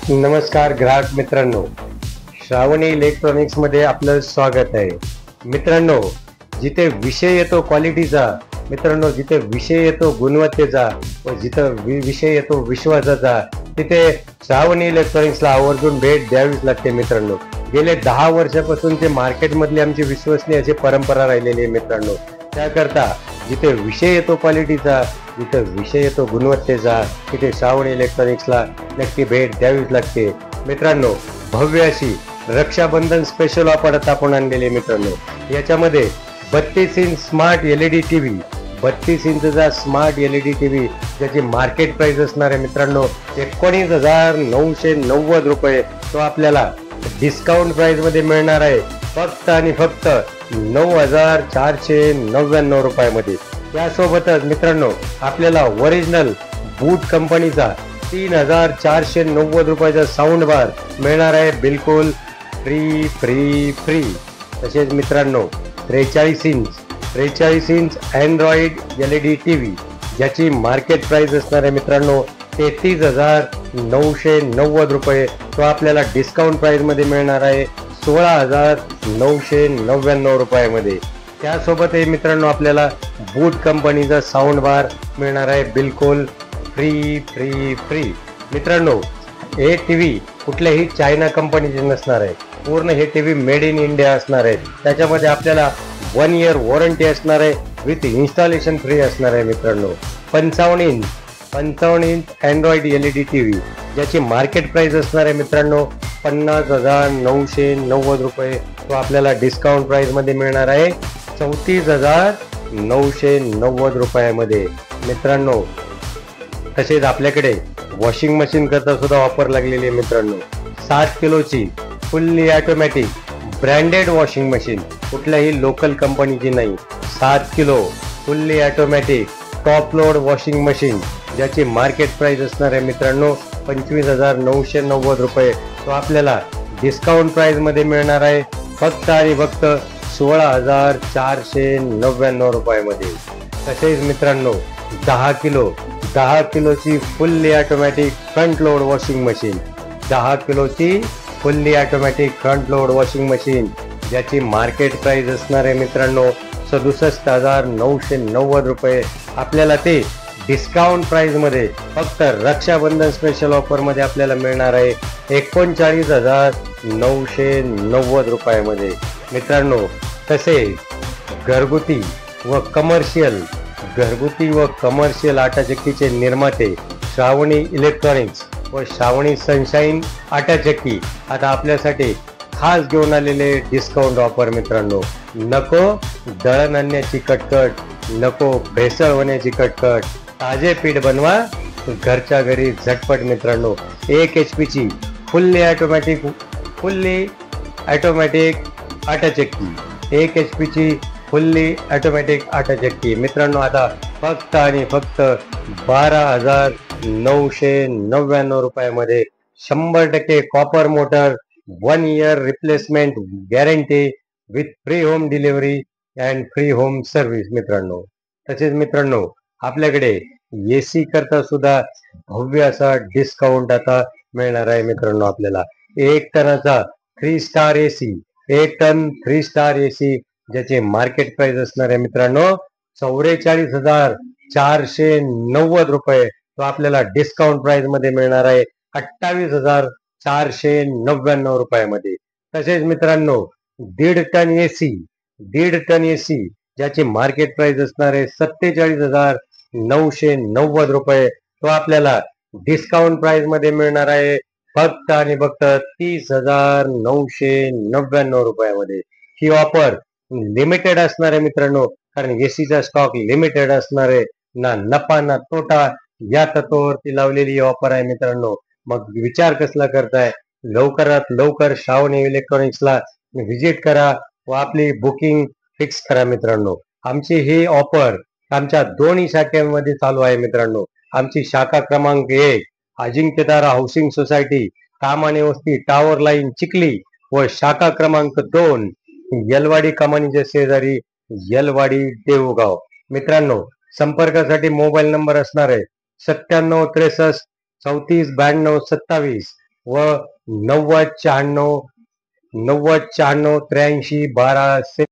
नमस्कार ग्राहक मित्रांनो, श्रावणी इलेक्ट्रॉनिक्स मध्ये आपलं स्वागत आहे. मित्रांनो, जिथे विषय येतो क्वालिटीचा, मित्रांनो जिथे विषय येतो गुणवत्तेचा व जिथं विषय येतो विश्वासाचा, तिथे श्रावणी इलेक्ट्रॉनिक्सला आवर्जून भेट द्यावीच लागते. मित्रांनो, गेले 10 वर्षापासून ते मार्केटमधली आमची विश्वसनीय अशी परंपरा राहिलेली आहे. मित्रांनो, त्याकरता जिथे विषय येतो क्वालिटीचा, जिथे विषय येतो गुणवत्तेचा, तिथे श्रावणी इलेक्ट्रॉनिक्सला नक्की भेट द्यावीच लागते. मित्रांनो, भव्य अशी रक्षाबंधन स्पेशल ऑफर आता आपण आणलेली आहे. मित्रांनो, याच्यामध्ये 32 इंच स्मार्ट LED TV, 32 इंचचा स्मार्ट LED TV ज्याची मार्केट प्राइस असणार आहे मित्रांनो 19,990 रुपये, तो आपल्याला डिस्काउंट प्राइस मध्ये मिळणार आहे फक्त आणि फक्त 9,499 रुपयामध्ये. त्यासोबतच मित्रांनो, आपल्याला ओरिजिनल बूट कंपनीचा 3,490 रुपयाचा साऊंड बार मिळणार आहे बिलकुल फ्री फ्री फ्री. तसेच मित्रांनो, 43 इंच अँड्रॉइड LED TV ज्याची मार्केट प्राइस असणार आहे मित्रांनो 33,990 रुपये, तो आपल्याला डिस्काउंट प्राइस मध्ये मिळणार आहे 16,999 रुपयामध्ये. त्यासोबतही मित्रांनो, आपल्याला बूट कंपनीचा साऊंड बार मिळणार आहे बिलकुल फ्री फ्री फ्री. मित्रांनो, हे TV कुठल्याही चायना कंपनीचे नसणार आहे. पूर्ण हे TV मेड इन इंडिया असणार आहे. त्याच्यामध्ये आपल्याला 1 इयर वॉरंटी असणार आहे विथ इन्स्टॉलेशन फ्री असणार आहे. मित्रांनो, 55 इंच अँड्रॉइड LED TV ज्याची मार्केट प्राइस असणार आहे मित्रांनो 50,990 रुपये, तो आपल्याला डिस्काउंट प्राइस मध्ये मिळणार आहे 34,990 रुपयामध्ये. मित्रांनो, तसेच आपल्याकडे वॉशिंग मशीन करता सुद्धा ऑफर लागलेली आहे. मित्रांनो, 7 किलोची fully automatic branded washing machine, कुठल्याही लोकल कंपनीची नाही, 7 kilo fully automatic top load washing machine ज्याची मार्केट प्राइस असणार आहे मित्रांनो 25,990 रुपये, तो आपल्याला डिस्काउंट प्राइस मध्ये मिळणार आहे फक्त आणि फक्त 16,499 रुपयामध्ये. तसेच मित्रांनो, 10 किलोची fully automatic front load washing machine, 10 किलोची fully automatic front load washing machine ज्याची मार्केट प्राइस असणार आहे मित्रांनो 67,990 रुपये, आपल्याला ते डिस्काउंट प्राइस मध्ये फक्त रक्षाबंधन स्पेशल ऑफर मध्ये आपल्याला मिळणार आहे 39,990 रुपयामध्ये. मित्रांनो, तसे घरगुती व कमर्शियल आटाचक्कीचे निर्माते श्रावणी इलेक्ट्रॉनिक्स व श्रावणी सनशाईन आटाचक्की आता आपल्यासाठी खास घेऊन आलेले डिस्काउंट ऑफर. मित्रांनो, नको दळण आणण्याची कटकट, नको भेसळ होण्याची कटकट, ताजे पीठ बनवा घरच्या घरी झटपट. मित्रांनो, 1 HP ची फुल्ली ऑटोमॅटिक आटाचक्की, 1 HP ची फुल्ली ऑटोमॅटिक आटाचक्की मित्रांनो आता फक्त आणि फक्त 12,999 रुपयामध्ये 100% copper motor, 1 year replacement guarantee with free home delivery and free home service. मित्रांनो, तसेच मित्रांनो, आपल्याकडे AC करता सुद्धा भव्य असा डिस्काउंट आता मिळणार आहे. मित्रांनो, आपल्याला 1 टनाचा 3 star AC, 1 ton 3 star AC ज्याचे मार्केट प्राइस असणार आहे मित्रांनो 44,490 रुपये, तो आपल्याला डिस्काउंट प्राइस मध्ये मिळणार आहे 28,499 रुपयामध्ये. तसेच मित्रांनो, 1.5 टन AC ज्याची मार्केट प्राइस असणार आहे 47,990 रुपये, तो आपल्याला डिस्काउंट प्राइस मध्ये मिळणार आहे फक्त आणि फक्त 30,999 रुपयामध्ये. ही ऑफर लिमिटेड असणार आहे मित्रांनो, कारण ACचा स्टॉक लिमिटेड असणार आहे. ना नफा ना तोटा या तत्वावरती लावलेली ऑफर आहे. मित्रांनो, मग विचार कसला करताय, लवकरात लवकर श्रावणी इलेक्ट्रॉनिक्सला व्हिजिट करा व आपली बुकिंग फिक्स करा. मित्रांनो, आमची ही ऑफर आमच्या दोन्ही शाखेमध्ये चालू आहे. मित्रांनो, आमची शाखा क्रमांक 1 अजिंक्यतारा हाऊसिंग सोसायटी, कामाने वस्ती, टावर लाईन, चिखली व शाखा क्रमांक 2 यलवाडी कमानीच्या शेजारी, यलवाडी देवगाव. मित्रांनो, संपर्कासाठी मोबाईल नंबर असणार आहे 97 63 34 92 27 व 90 96 83 12